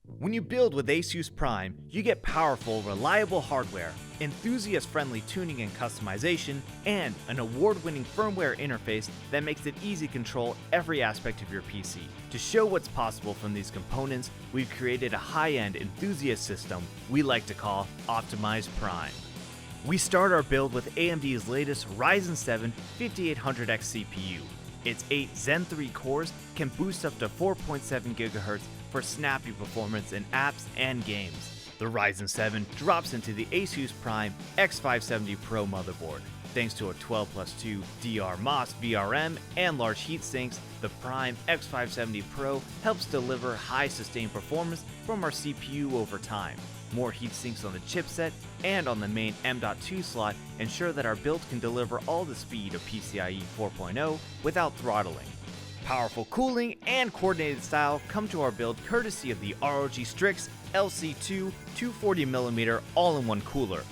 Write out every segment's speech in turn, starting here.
When you build with ASUS Prime, you get powerful, reliable hardware, enthusiast-friendly tuning and customization, and an award-winning firmware interface that makes it easy to control every aspect of your PC. To show what's possible from these components, we've created a high-end enthusiast system we like to call Optimized Prime. We start our build with AMD's latest Ryzen 7 5800X CPU. Its 8 Zen 3 cores can boost up to 4.7 GHz for snappy performance in apps and games. The Ryzen 7 drops into the ASUS PRIME X570-PRO motherboard. Thanks to a 12+2 DR MOS VRM and large heat sinks, the Prime X570-PRO helps deliver high sustained performance from our CPU over time. More heat sinks on the chipset and on the main M.2 slot ensure that our build can deliver all the speed of PCIe 4.0 without throttling. Powerful cooling and coordinated style come to our build courtesy of the ROG Strix LC 240mm all-in-one cooler.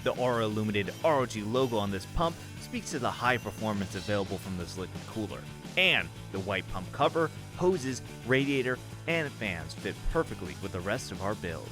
The aura-illuminated ROG logo on this pump speaks to the high performance available from this liquid cooler. And the white pump cover, hoses, radiator, and fans fit perfectly with the rest of our build.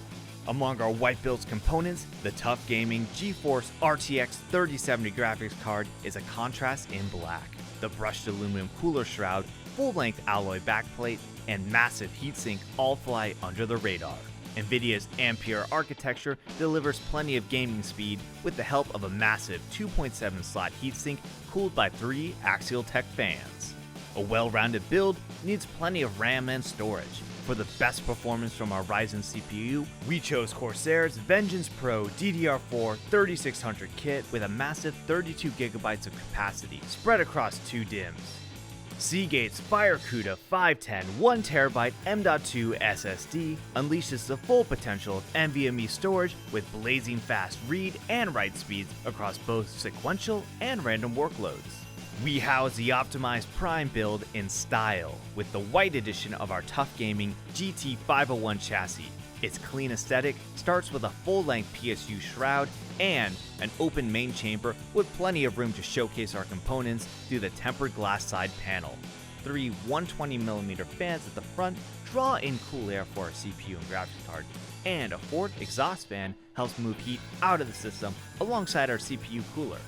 Among our white build's components, the TUF Gaming GeForce RTX 3070 graphics card is a contrast in black. The brushed aluminum cooler shroud, full-length alloy backplate, and massive heatsink all fly under the radar. NVIDIA's Ampere architecture delivers plenty of gaming speed with the help of a massive 2.7 slot heatsink cooled by 3 Axial Tech fans. A well-rounded build needs plenty of RAM and storage. For the best performance from our Ryzen CPU, we chose Corsair's Vengeance Pro DDR4 3600 kit with a massive 32GB of capacity spread across 2 DIMMs. Seagate's FireCuda 510 1TB M.2 SSD unleashes the full potential of NVMe storage with blazing fast read and write speeds across both sequential and random workloads. We house the optimized Prime build in style with the white edition of our TUF Gaming GT501 chassis. Its clean aesthetic starts with a full-length PSU shroud and an open main chamber with plenty of room to showcase our components through the tempered glass side panel. 3 120mm fans at the front draw in cool air for our CPU and graphics card, and a 4th exhaust fan helps move heat out of the system alongside our CPU cooler.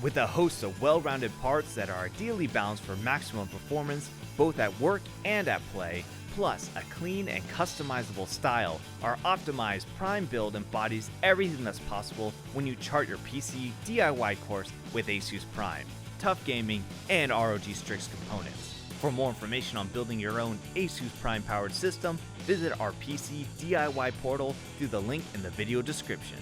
With a host of well-rounded parts that are ideally balanced for maximum performance both at work and at play, plus a clean and customizable style, our optimized Prime build embodies everything that's possible when you chart your PC DIY course with ASUS Prime, TUF Gaming, and ROG Strix components. For more information on building your own ASUS Prime powered system, visit our PC DIY portal through the link in the video description.